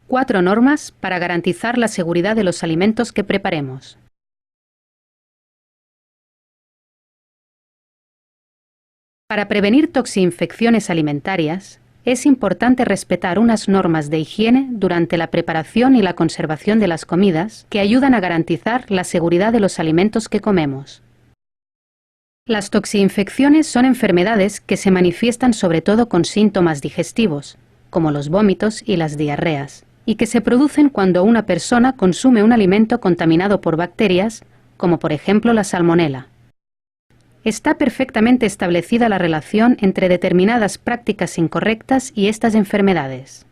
4 normas para garantizar la seguridad de los alimentos que preparemos. Para prevenir toxinfecciones alimentarias, es importante respetar unas normas de higiene durante la preparación y la conservación de las comidas que ayudan a garantizar la seguridad de los alimentos que comemos. Las toxinfecciones son enfermedades que se manifiestan sobre todo con síntomas digestivos, como los vómitos y las diarreas, y que se producen cuando una persona consume un alimento contaminado por bacterias, como por ejemplo la salmonela. Está perfectamente establecida la relación entre determinadas prácticas incorrectas y estas enfermedades.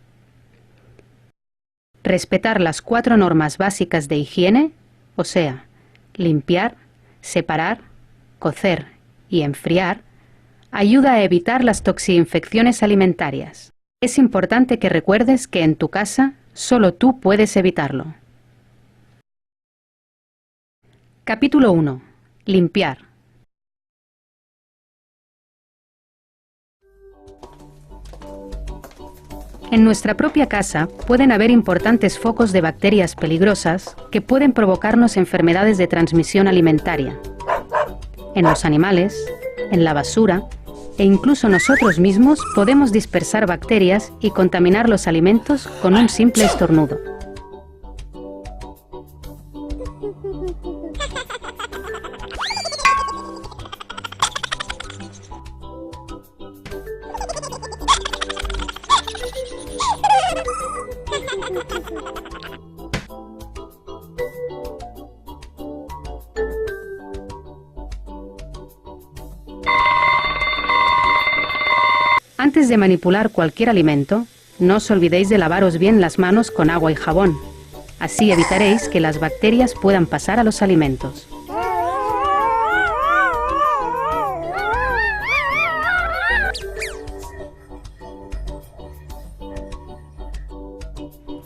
Respetar las 4 normas básicas de higiene, o sea, limpiar, separar, cocer y enfriar, ayuda a evitar las toxinfecciones alimentarias. Es importante que recuerdes que en tu casa solo tú puedes evitarlo. Capítulo 1. Limpiar. En nuestra propia casa pueden haber importantes focos de bacterias peligrosas que pueden provocarnos enfermedades de transmisión alimentaria. En los animales, en la basura e incluso nosotros mismos podemos dispersar bacterias y contaminar los alimentos con un simple estornudo. Antes de manipular cualquier alimento, no os olvidéis de lavaros bien las manos con agua y jabón. Así evitaréis que las bacterias puedan pasar a los alimentos.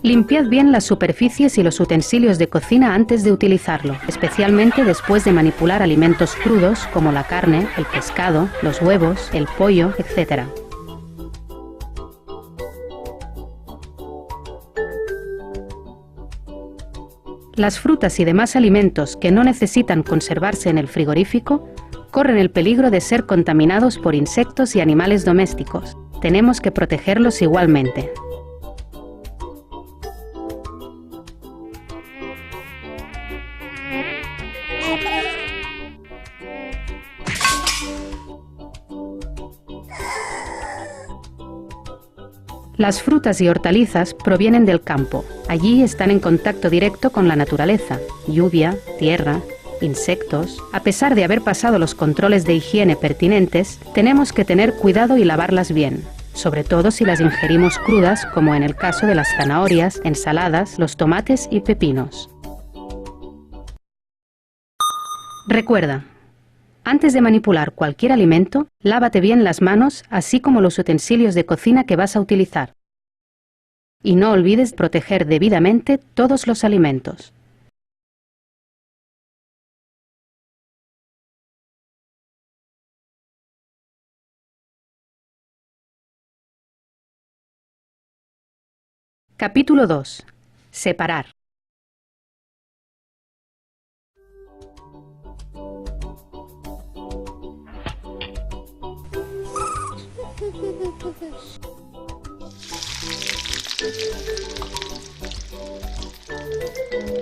Limpiad bien las superficies y los utensilios de cocina antes de utilizarlo, especialmente después de manipular alimentos crudos como la carne, el pescado, los huevos, el pollo, etc. Las frutas y demás alimentos que no necesitan conservarse en el frigorífico corren el peligro de ser contaminados por insectos y animales domésticos. Tenemos que protegerlos igualmente. Las frutas y hortalizas provienen del campo. Allí están en contacto directo con la naturaleza, lluvia, tierra, insectos. A pesar de haber pasado los controles de higiene pertinentes, tenemos que tener cuidado y lavarlas bien, sobre todo si las ingerimos crudas, como en el caso de las zanahorias, ensaladas, los tomates y pepinos. Recuerda, antes de manipular cualquier alimento, lávate bien las manos, así como los utensilios de cocina que vas a utilizar. Y no olvides proteger debidamente todos los alimentos. Capítulo 2. Separar.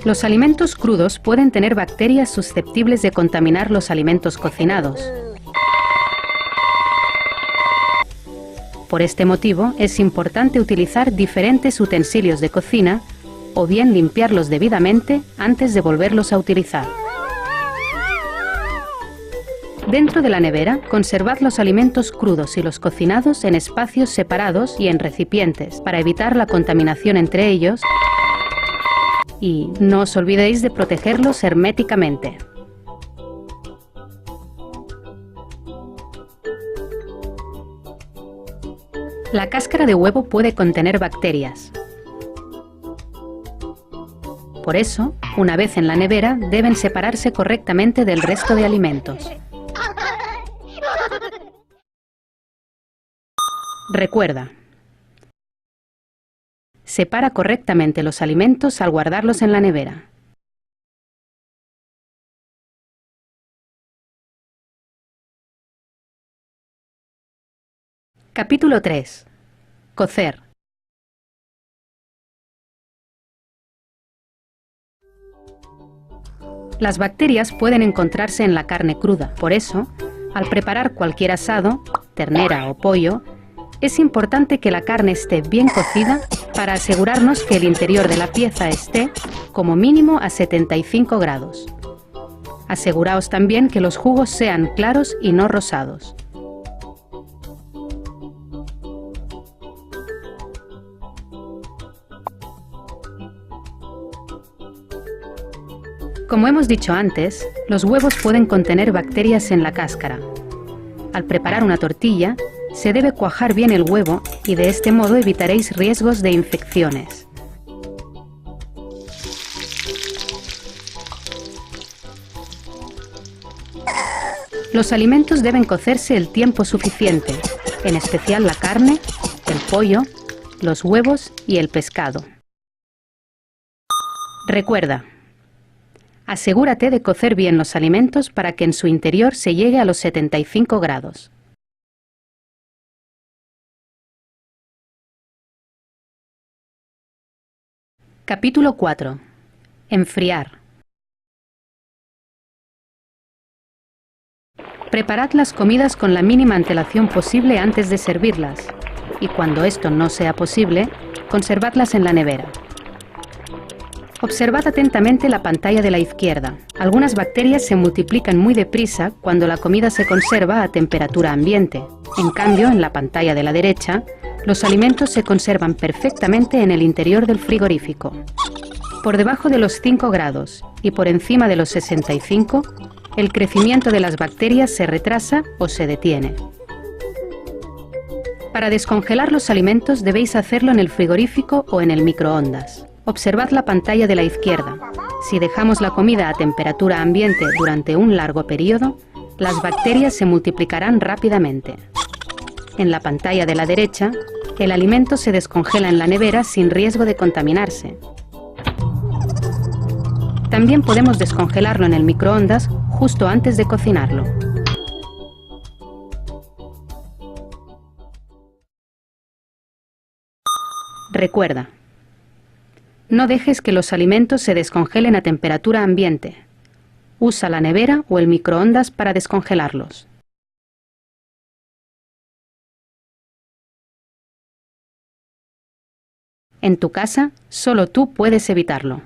Los alimentos crudos pueden tener bacterias susceptibles de contaminar los alimentos cocinados. Por este motivo, es importante utilizar diferentes utensilios de cocina o bien limpiarlos debidamente antes de volverlos a utilizar. Dentro de la nevera, conservad los alimentos crudos y los cocinados en espacios separados y en recipientes para evitar la contaminación entre ellos, y no os olvidéis de protegerlos herméticamente. La cáscara de huevo puede contener bacterias. Por eso, una vez en la nevera, deben separarse correctamente del resto de alimentos. Separa correctamente los alimentos al guardarlos en la nevera. Capítulo 3. Cocer. Las bacterias pueden encontrarse en la carne cruda. Por eso, al preparar cualquier asado, ternera o pollo, es importante que la carne esté bien cocida para asegurarnos que el interior de la pieza esté, como mínimo, a 75 grados. Aseguraos también que los jugos sean claros y no rosados. Como hemos dicho antes, los huevos pueden contener bacterias en la cáscara. Al preparar una tortilla, se debe cuajar bien el huevo y de este modo evitaréis riesgos de infecciones. Los alimentos deben cocerse el tiempo suficiente, en especial la carne, el pollo, los huevos y el pescado. Recuerda, asegúrate de cocer bien los alimentos para que en su interior se llegue a los 75 grados. Capítulo 4. Enfriar. Preparad las comidas con la mínima antelación posible antes de servirlas, y cuando esto no sea posible, conservadlas en la nevera. Observad atentamente la pantalla de la izquierda. Algunas bacterias se multiplican muy deprisa cuando la comida se conserva a temperatura ambiente. En cambio, en la pantalla de la derecha, los alimentos se conservan perfectamente en el interior del frigorífico. Por debajo de los 5 grados y por encima de los 65, el crecimiento de las bacterias se retrasa o se detiene. Para descongelar los alimentos debéis hacerlo en el frigorífico o en el microondas. Observad la pantalla de la izquierda. Si dejamos la comida a temperatura ambiente durante un largo periodo, las bacterias se multiplicarán rápidamente. En la pantalla de la derecha, el alimento se descongela en la nevera sin riesgo de contaminarse. También podemos descongelarlo en el microondas justo antes de cocinarlo. Recuerda, no dejes que los alimentos se descongelen a temperatura ambiente. Usa la nevera o el microondas para descongelarlos. En tu casa, solo tú puedes evitarlo.